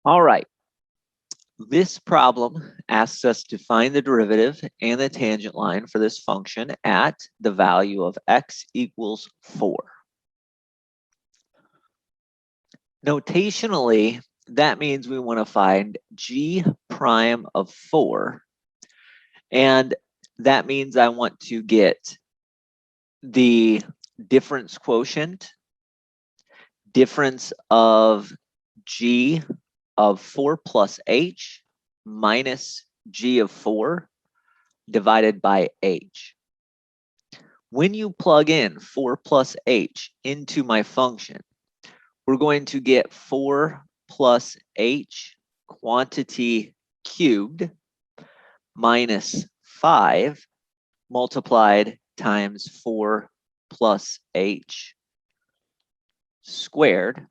All right. This problem asks us to find the derivative and the tangent line for this function at the value of x equals 4. Notationally, that means we want to find g prime of 4. And that means I want to get the difference quotient, difference of g of 4 plus h minus g of 4 divided by h. When you plug in 4 plus h into my function, we're going to get 4 plus h quantity cubed minus 5 multiplied times 4 plus h squared.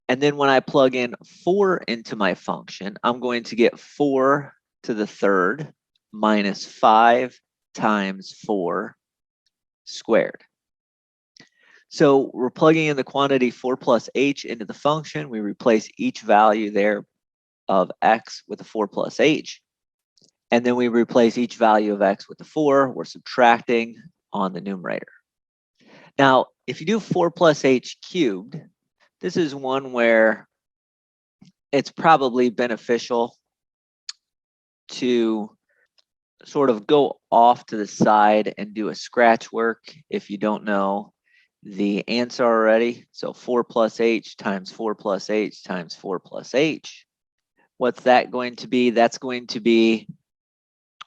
And then when I plug in 4 into my function, I'm going to get 4 to the third minus 5 times 4 squared. So we're plugging in the quantity 4 plus h into the function. We replace each value there of x with the 4 plus h. And then we replace each value of x with the 4. We're subtracting on the numerator. Now, if you do 4 plus h cubed, this is one where it's probably beneficial to sort of go off to the side and do a scratch work if you don't know the answer already. So 4 plus h times 4 plus h times 4 plus h. What's that going to be? That's going to be,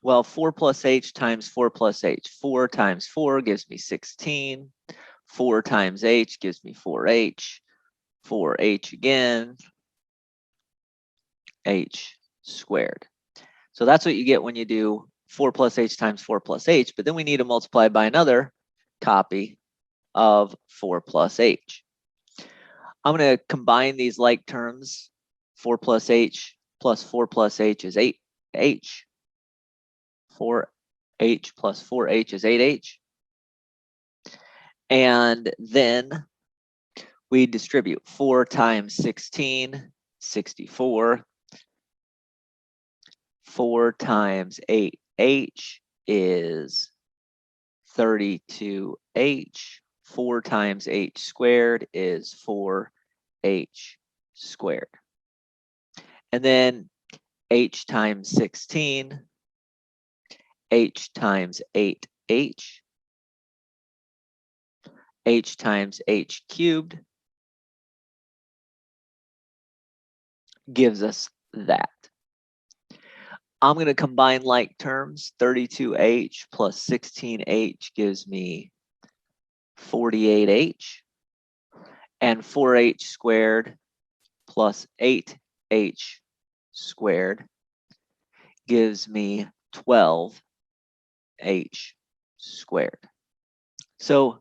well, 4 plus h times 4 plus h. 4 times 4 gives me 16. 4 times h gives me 4h. 4h again, h squared. So that's what you get when you do 4 plus h times 4 plus h, but then we need to multiply by another copy of 4 plus h. I'm going to combine these like terms. 4 plus h plus 4 plus h is 8h. 4h plus 4h is 8h. And then we distribute 4 times 16, 64. 4 times 8h is 32h. 4 times h squared is 4h squared. And then h times 16, h times 8h, h times h cubed gives us that. I'm going to combine like terms. 32h plus 16h gives me 48h. And 4h squared plus 8h squared gives me 12h squared. So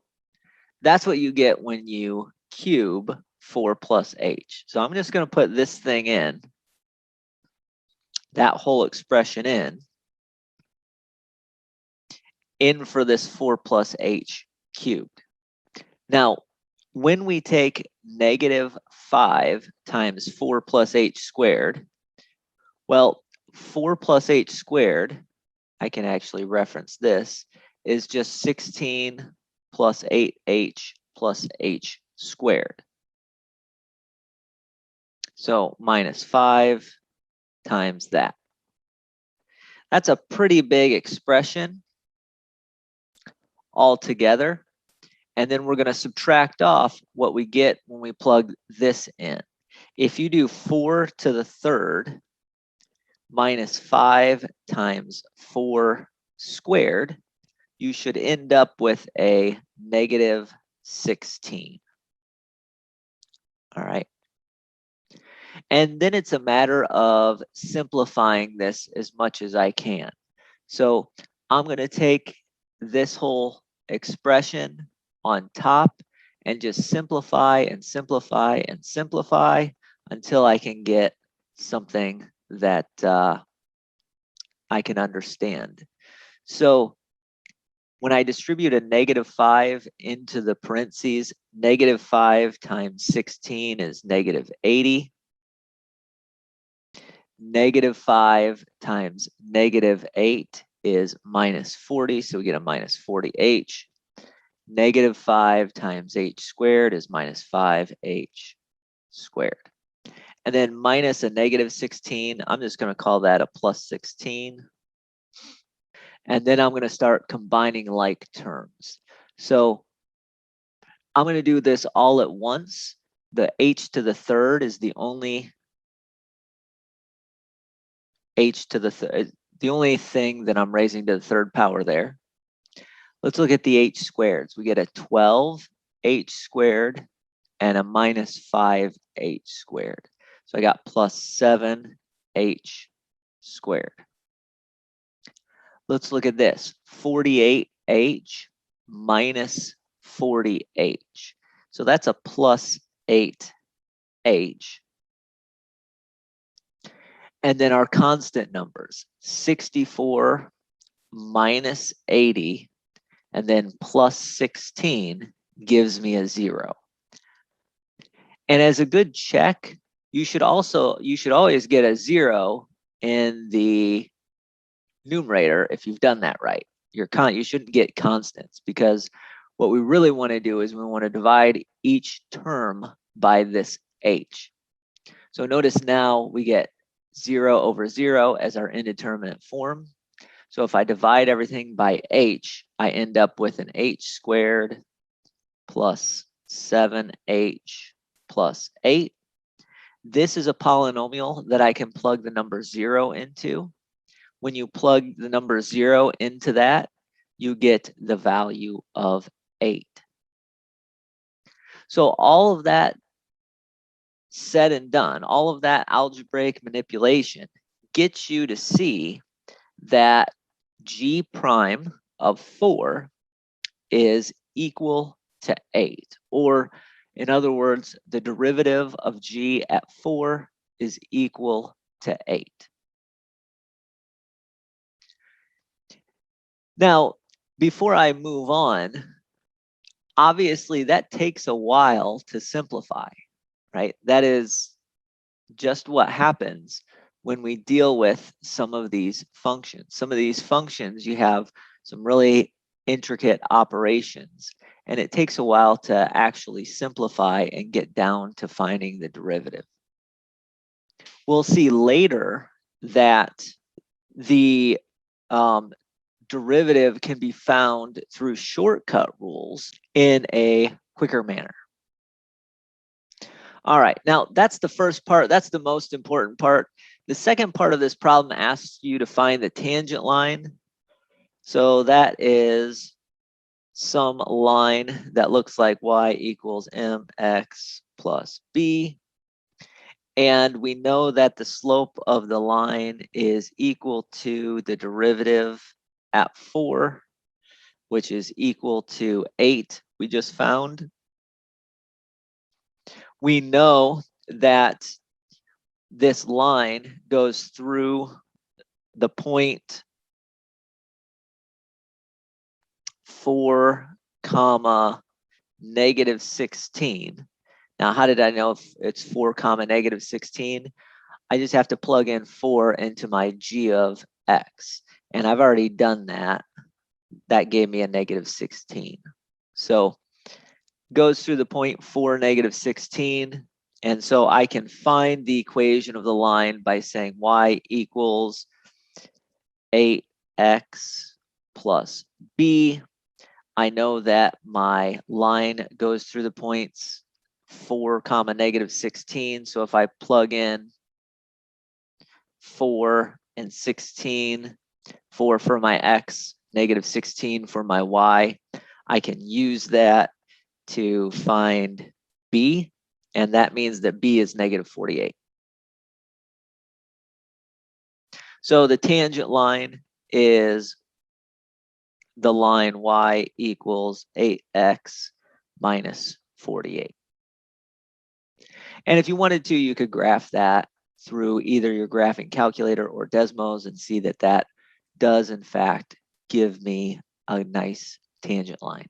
that's what you get when you cube 4 plus h. So I'm just going to put this thing in, that whole expression in for this 4 plus h cubed. Now, when we take negative 5 times 4 plus h squared, well, 4 plus h squared, I can actually reference this, is just 16 plus 8h plus h squared. So minus 5 times that. That's a pretty big expression altogether. And then we're going to subtract off what we get when we plug this in. If you do 4 to the third minus 5 times 4 squared, you should end up with a negative 16. All right. And then it's a matter of simplifying this as much as I can. So I'm going to take this whole expression on top and just simplify and simplify and simplify until I can get something that I can understand. So When I distribute a -5 into the parentheses, -5 times 16 is -80. -5 times -8 is -40, so we get a -40h. -5 times h squared is -5h squared. And then minus a -16, I'm just going to call that a +16. And then I'm going to start combining like terms. So I'm going to do this all at once. The h to the third is the only h to the third, the only thing that I'm raising to the third power there. Let's look at the h squareds. We get a 12h squared and a -5h squared. So I got +7h squared. Let's look at this, 48h minus 40h. So that's a +8h. And then our constant numbers, 64 minus 80, and then plus 16 gives me a 0. And as a good check, you should always get a 0 in the numerator if you've done that right. You shouldn't get constants, because what we really want to do is we want to divide each term by this h. So notice now we get 0 over 0 as our indeterminate form. So if I divide everything by h, I end up with an h squared plus 7h plus 8. This is a polynomial that I can plug the number 0 into. When you plug the number 0 into that, you get the value of 8. So all of that said and done, all of that algebraic manipulation gets you to see that g prime of 4 is equal to 8. Or in other words, the derivative of g at 4 is equal to 8. Now, before I move on, obviously that takes a while to simplify, right? That is just what happens when we deal with some of these functions. Some of these functions, you have some really intricate operations, and it takes a while to actually simplify and get down to finding the derivative. We'll see later that the derivative can be found through shortcut rules in a quicker manner. All right, now that's the first part. That's the most important part. The second part of this problem asks you to find the tangent line. So that is some line that looks like y equals mx plus b. And we know that the slope of the line is equal to the derivative at 4, which is equal to 8 we just found. We know that this line goes through the point 4, -16. Now, how did I know if it's 4, -16? I just have to plug in 4 into my g of x. And I've already done that. That gave me a -16. So goes through the point 4, -16. And so I can find the equation of the line by saying y equals 8x plus b. I know that my line goes through the points 4, -16. So if I plug in 4 and 16, 4 for my x, -16 for my y, I can use that to find b, and that means that b is -48. So the tangent line is the line y equals 8x minus 48. And if you wanted to, you could graph that through either your graphing calculator or Desmos and see that that does in fact give me a nice tangent line.